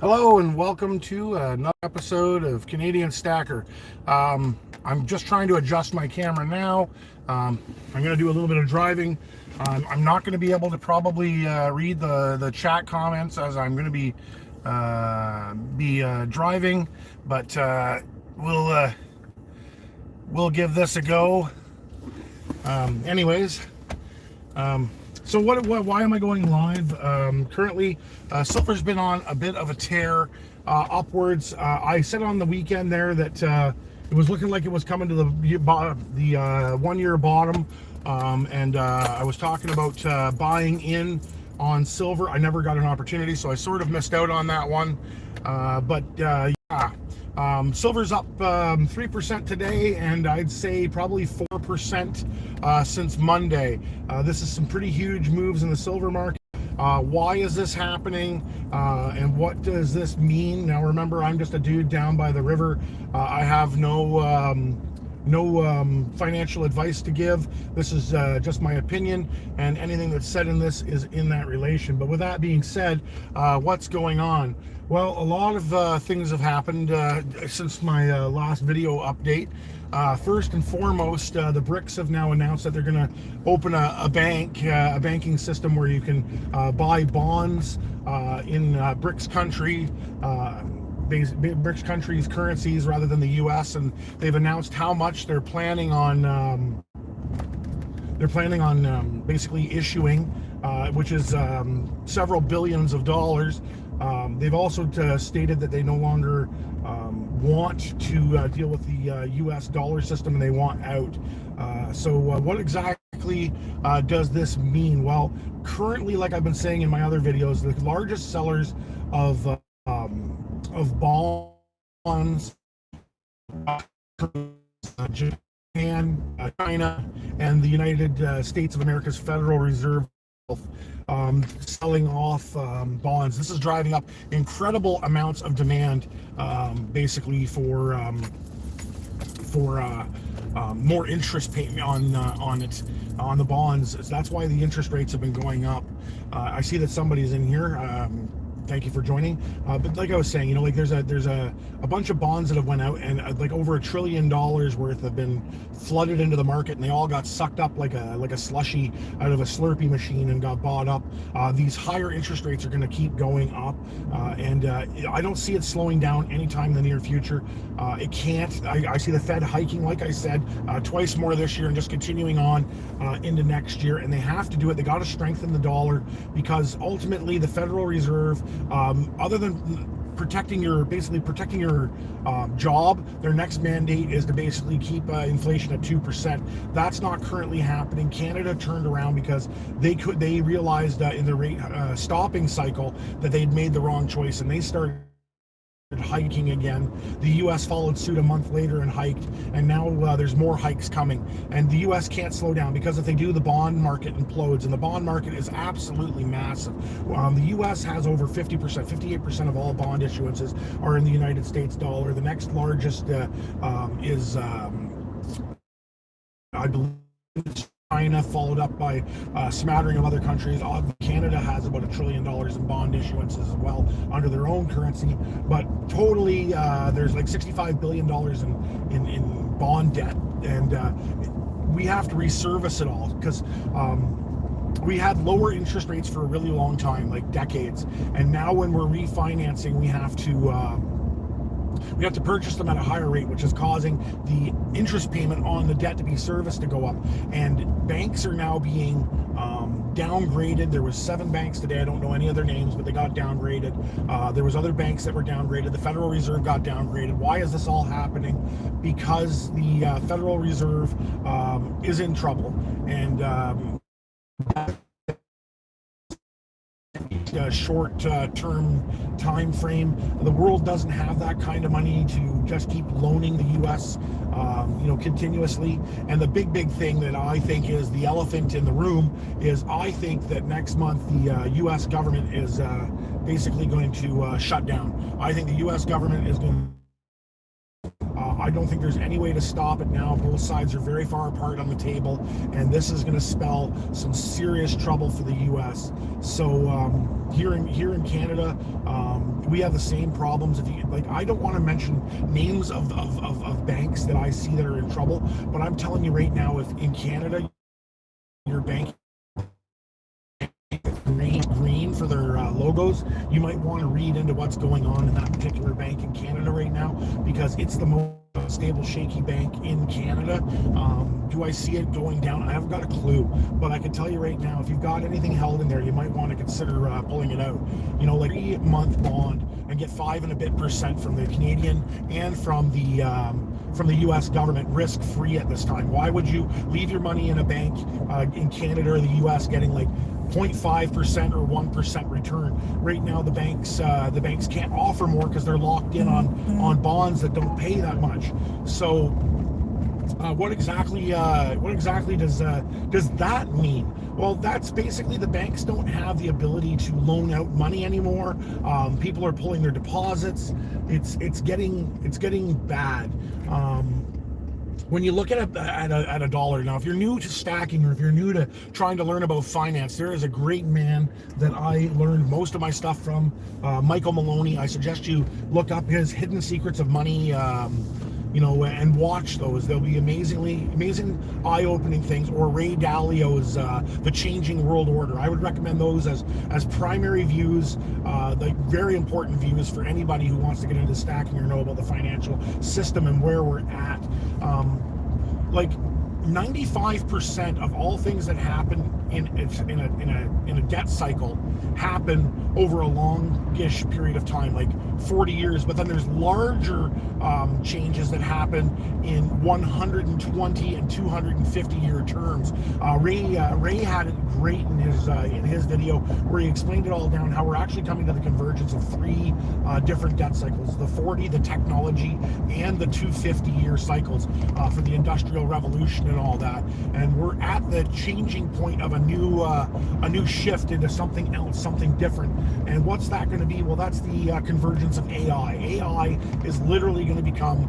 Hello and welcome to another episode of Canadian Stacker. I'm just trying to adjust my camera now. I'm going to do a little bit of driving. I'm not going to be able to probably read the chat comments as I'm going to be driving, but we'll give this a go. Anyways. So why am I going live? Currently, silver's been on a bit of a tear upwards. I said on the weekend there that it was looking like it was coming to the 1 year bottom, and I was talking about buying in on silver. I never got an opportunity, so I sort of missed out on that one. Yeah. Silver's up 3% today, and I'd say probably 4% since Monday. This is some pretty huge moves in the silver market. Why is this happening, and what does this mean? Now remember, I'm just a dude down by the river. I have no financial advice to give. This is just my opinion, and anything that's said in this is in that relation. But with that being said, what's going on? Well, a lot of things have happened since my last video update. First and foremost, the BRICS have now announced that they're going to open a banking system where you can buy bonds in BRICS countries' currencies rather than the U.S. And they've announced how much they're planning on basically issuing, which is several billions of dollars. They've also stated that they no longer want to deal with the U.S. dollar system, and they want out. So what exactly does this mean? Well, currently, like I've been saying in my other videos, the largest sellers of bonds, Japan, China, and the United States of America's Federal Reserve, selling off bonds. This is driving up incredible amounts of demand, basically for more interest payment on the bonds. That's why the interest rates have been going up. I see that somebody's in here. Thank you for joining. But like I was saying, like there's a bunch of bonds that have went out, and like over $1 trillion worth have been flooded into the market, and they all got sucked up like a slushy out of a Slurpee machine and got bought up. These higher interest rates are going to keep going up, and I don't see it slowing down anytime in the near future. It can't. I see the Fed hiking, like I said, twice more this year and just continuing on into next year, and they have to do it. They got to strengthen the dollar, because ultimately the Federal Reserve, other than protecting your job, their next mandate is to basically keep inflation at 2%. That's not currently happening. Canada turned around because they realized in the rate stopping cycle that they'd made the wrong choice, and they started hiking again. The U.S. followed suit a month later and hiked, and now there's more hikes coming, and the U.S. can't slow down, because if they do, the bond market implodes, and the bond market is absolutely massive. The U.S. has over 50%, 58% of all bond issuances are in the United States dollar. The next largest is I believe China, followed up by a smattering of other countries. Canada has about $1 trillion in bond issuances as well under their own currency, but totally there's like $65 billion in bond debt, and we have to reservice it all, because we had lower interest rates for a really long time, like decades, and now when we're refinancing, we have to purchase them at a higher rate, which is causing the interest payment on the debt to be serviced to go up. And banks are now being downgraded. There was 7 banks today. I don't know any of their names, but they got downgraded. There was other banks that were downgraded. The Federal Reserve got downgraded. Why is this all happening? Because the Federal Reserve is in trouble, and short-term time frame. The world doesn't have that kind of money to just keep loaning the U.S. Continuously. And the big thing that I think is the elephant in the room is, I think that next month the U.S. government is basically going to shut down. I think the U.S. government is going to I don't think there's any way to stop it now. Both sides are very far apart on the table, and this is going to spell some serious trouble for the U.S. So here in Canada, we have the same problems. If you like, I don't want to mention names of banks that I see that are in trouble, but I'm telling you right now, if in Canada your bank green for their logos, you might want to read into what's going on in that particular bank in Canada right now, because it's the most stable, shaky bank in Canada. Do I see it going down? I haven't got a clue, but I can tell you right now, if you've got anything held in there, you might want to consider pulling it out. You know, like a 3-month bond, and get 5 and a bit % from the Canadian and from the U.S. government, risk-free at this time. Why would you leave your money in a bank in Canada or the U.S. getting like 0.5% or 1% return? Right now, the banks can't offer more because they're locked in on bonds that don't pay that much. So, what exactly does that mean? Well, that's basically the banks don't have the ability to loan out money anymore. People are pulling their deposits. It's getting bad. When you look at a dollar, now if you're new to stacking, or if you're new to trying to learn about finance, there is a great man that I learned most of my stuff from, Michael Maloney. I suggest you look up his Hidden Secrets of Money, and watch those. They'll be amazing, eye-opening things. Or Ray Dalio's The Changing World Order. I would recommend those as primary views, like very important views for anybody who wants to get into stacking or know about the financial system and where we're at. Like 95% of all things that happen in a debt cycle happen over a longish period of time, like 40 years. But then there's larger changes that happen in 120 and 250 year terms. Ray had it great in his video, where he explained it all down, how we're actually coming to the convergence of 3 different debt cycles: the 40, the technology, and the 250 year cycles for the Industrial Revolution and all that. And we're at the changing point of a new shift into something else, something different. And what's that going to be? Well, that's the convergence of AI. AI is literally going to become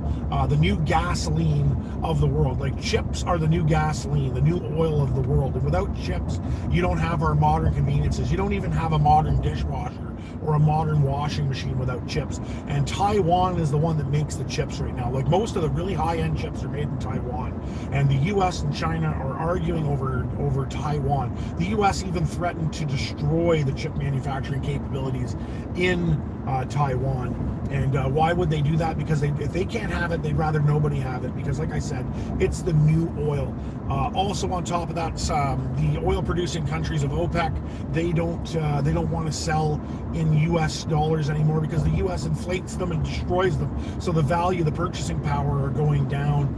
the new gasoline of the world. Like, chips are the new gasoline, the new oil of the world. And without chips, you don't have our modern conveniences. You don't even have a modern dishwasher or a modern washing machine without chips. And Taiwan is the one that makes the chips right now. Like, most of the really high-end chips are made in Taiwan. And the US and China are arguing over Taiwan. The US even threatened to destroy the chip manufacturing capabilities in Taiwan. And why would they do that? Because if they can't have it, they'd rather nobody have it. Because, like I said, it's the new oil. Also, on top of that, the oil-producing countries of OPEC, they don't want to sell in U.S. dollars anymore, because the U.S. inflates them and destroys them. So the value, the purchasing power, are going down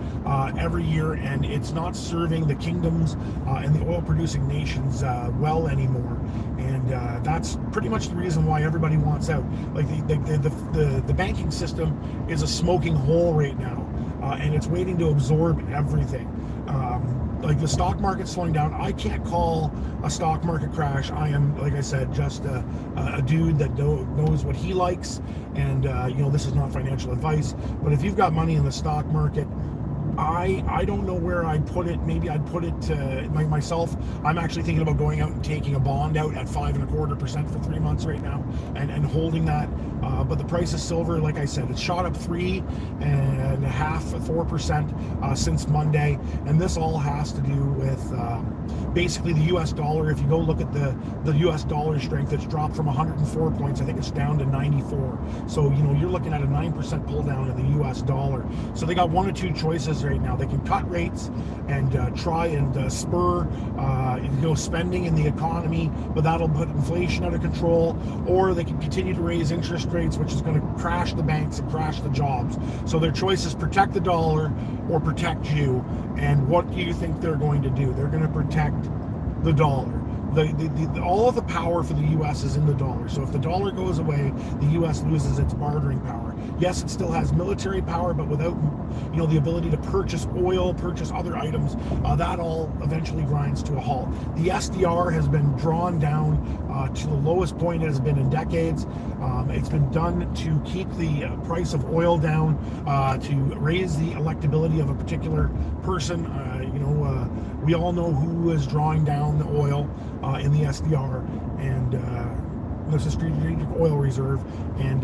every year, and it's not serving the kingdoms and the oil-producing nations well anymore. And that's pretty much the reason why everybody wants out. Like, the banking system is a smoking hole right now, and it's waiting to absorb everything. Like, the stock market's slowing down. I can't call a stock market crash. I am, like I said, just a dude that knows what he likes. And this is not financial advice, but if you've got money in the stock market, I don't know where I'd put it. Maybe I'd put it to myself. I'm actually thinking about going out and taking a bond out at 5.25% for 3 months right now, and holding that. But the price of silver, like I said, it's shot up 3.5-4% since Monday, and this all has to do with basically the U.S. dollar. If you go look at the U.S. dollar strength, it's dropped from 104 points. I think it's down to 94. So you're looking at a 9% pull down in the U.S. dollar. So they got one or two choices right now. They can cut rates and try and spur spending in the economy, but that'll put inflation out of control. Or they can continue to raise interest rates, which is going to crash the banks and crash the jobs. So their choice is protect the dollar or protect you. And what do you think they're going to do? They're going to protect the dollar. all of the power for the U.S. is in the dollar. So if the dollar goes away, the U.S. loses its bartering power. Yes, it still has military power, but without the ability to purchase oil, purchase other items, that all eventually grinds to a halt. The SDR has been drawn down to the lowest point it has been in decades. It's been done to keep the price of oil down, to raise the electability of a particular person. We all know who is drawing down the oil in the SDR, and this is Strategic Oil Reserve, and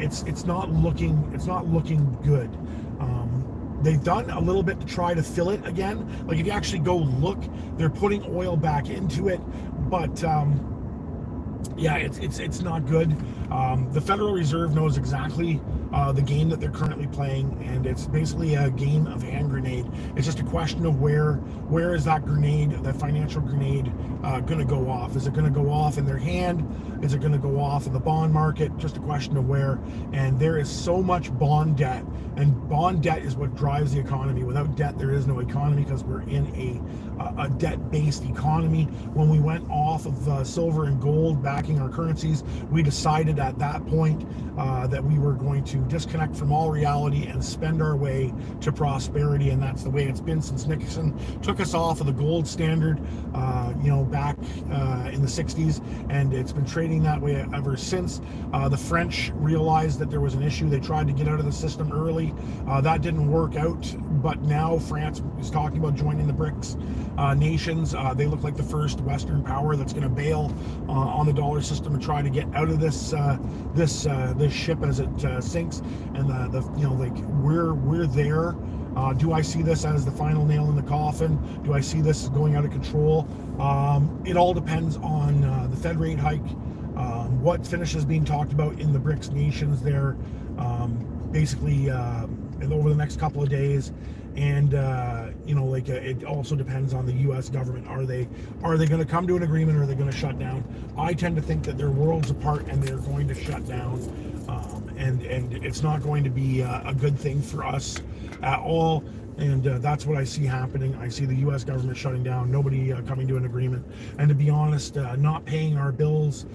it's not looking good. They've done a little bit to try to fill it again. Like, if you actually go look, they're putting oil back into it, but it's not good. The Federal Reserve knows exactly the game that they're currently playing, and it's basically a game of hand grenade. It's just a question of where is that grenade, that financial grenade, going to go off? Is it going to go off in their hand? Is it going to go off in the bond market? Just a question of where. And there is so much bond debt, and bond debt is what drives the economy. Without debt, there is no economy, because we're in a debt-based economy. When we went off of silver and gold backing our currencies, we decided at that point that we were going to disconnect from all reality and spend our way to prosperity, and that's the way it's been since Nixon took us off of the gold standard, back in the 60s, and it's been trading that way ever since. The French realized that there was an issue. They tried to get out of the system early. That didn't work out, but now France is talking about joining the BRICS nations. They look like the first Western power that's going to bail on the dollar system and try to get out of this ship as it sinks. And we're there. Do I see this as the final nail in the coffin? Do I see this going out of control? It all depends on the Fed rate hike, what finishes being talked about in the BRICS nations there, basically over the next couple of days. And it also depends on the U.S. government. Are they going to come to an agreement, or are they going to shut down? I tend to think that they're worlds apart, and they're going to shut down, and it's not going to be a good thing for us at all. And that's what I see happening. I see the U.S. government shutting down, nobody coming to an agreement. And to be honest, not paying our bills,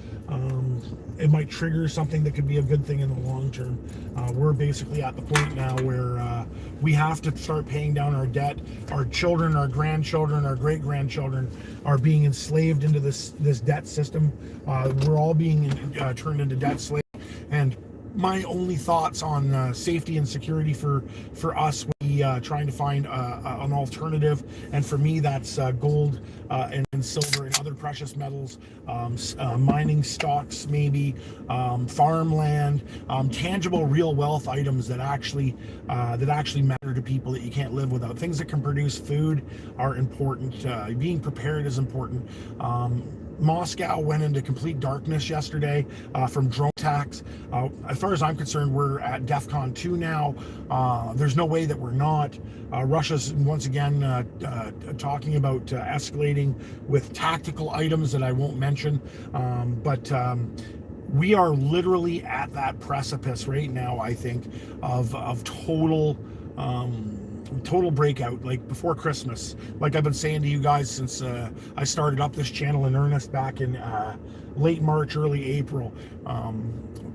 it might trigger something that could be a good thing in the long term. We're basically at the point now where we have to start paying down our debt. Our children, our grandchildren, our great-grandchildren are being enslaved into this debt system. We're all being turned into debt slaves. And my only thoughts on safety and security for us would be trying to find an alternative, and for me that's gold and silver and other precious metals, mining stocks, maybe farmland, tangible real wealth items that actually matter to people, that you can't live without. Things that can produce food are important. Being prepared is important. Moscow went into complete darkness yesterday from drone attacks. As far as I'm concerned, we're at DEFCON 2 now. There's no way that we're not. Russia's once again talking about escalating with tactical items that I won't mention. But we are literally at that precipice right now, I think, of total breakout, like before Christmas. Like I've been saying to you guys since I started up this channel in earnest back in late March, early April.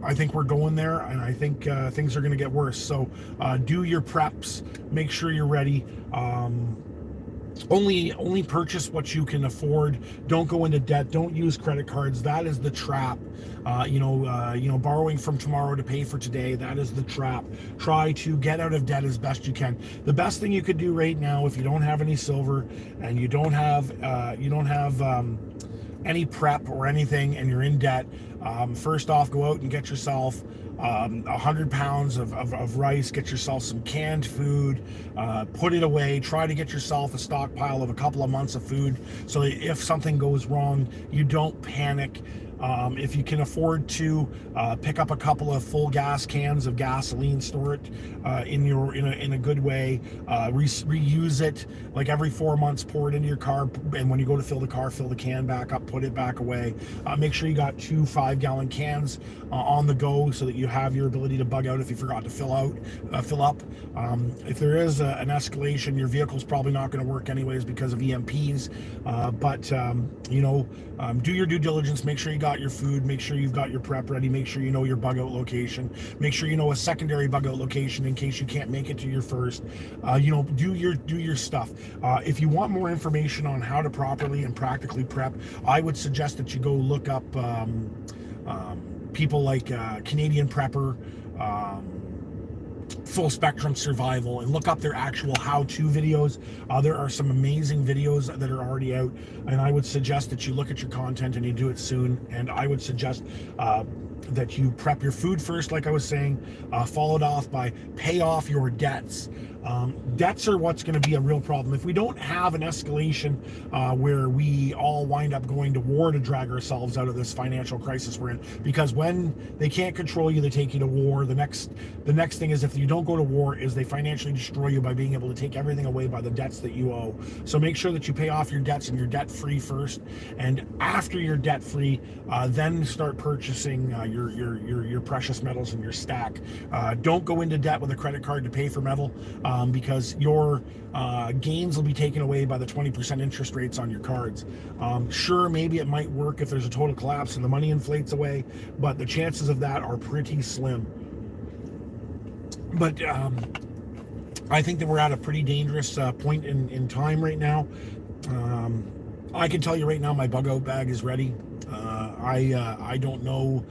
I think we're going there, and I think things are going to get worse. So do your preps, make sure you're ready. Only purchase what you can afford. Don't go into debt. Don't use credit cards. That is the trap. Borrowing from tomorrow to pay for today, that is the trap. Try to get out of debt as best you can. The best thing you could do right now, if you don't have any silver and you don't have any prep or anything, and you're in debt, first off, go out and get yourself 100 pounds of rice. Get yourself some canned food, put it away. Try to get yourself a stockpile of a couple of months of food, so that if something goes wrong, you don't panic. If you can afford to pick up a couple of full gas cans of gasoline, store it in a good way, reuse it. Like every 4 months, pour it into your car, and when you go to fill the car, fill the can back up, put it back away. Make sure you got 2 5-gallon cans on the go, so that you you have your ability to bug out if you forgot to fill up. If there is an escalation, your vehicle's probably not going to work anyways because of EMPs. But do your due diligence. Make sure you got your food. Make sure you've got your prep ready. Make sure you know your bug out location. Make sure you know a secondary bug out location in case you can't make it to your first. Do your stuff. If you want more information on how to properly and practically prep, I would suggest that you go look up people like Canadian Prepper, Full Spectrum Survival, and look up their actual how-to videos. There are some amazing videos that are already out, and I would suggest that you look at your content and you do it soon. And I would suggest that you prep your food first, like I was saying, followed off by pay off your debts. Debts are what's going to be a real problem. If we don't have an escalation where we all wind up going to war to drag ourselves out of this financial crisis we're in, because when they can't control you, they take you to war. The next thing is, if you don't go to war, is they financially destroy you by being able to take everything away by the debts that you owe. So make sure that you pay off your debts and you're debt free first, and after you're debt free, then start purchasing your precious metals and your stack. Don't go into debt with a credit card to pay for metal, because your gains will be taken away by the 20% interest rates on your cards. Sure, maybe it might work if there's a total collapse and the money inflates away, but the chances of that are pretty slim. But I think that we're at a pretty dangerous point in time right now. I can tell you right now, my bug out bag is ready. I don't know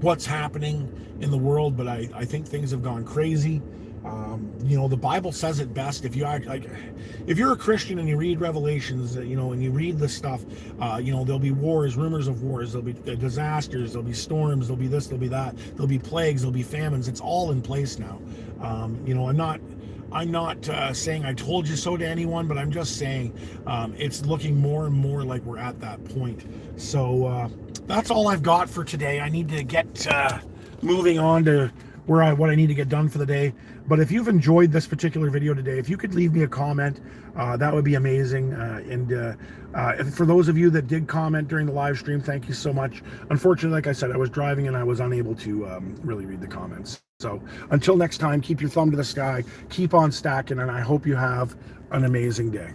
what's happening in the world, but I think things have gone crazy. The Bible says it best. If you're a Christian and you read Revelations, and you read this stuff, there'll be wars, rumors of wars, there'll be disasters, there'll be storms, there'll be this, there'll be that, there'll be plagues, there'll be famines. It's all in place now. I'm not saying I told you so to anyone, but I'm just saying it's looking more and more like we're at that point. So that's all I've got for today. I need to get moving on to what I need to get done for the day. But if you've enjoyed this particular video today, if you could leave me a comment, that would be amazing. And for those of you that did comment during the live stream, thank you so much. Unfortunately, like I said, I was driving and I was unable to really read the comments. So until next time, keep your thumb to the sky, keep on stacking, and I hope you have an amazing day.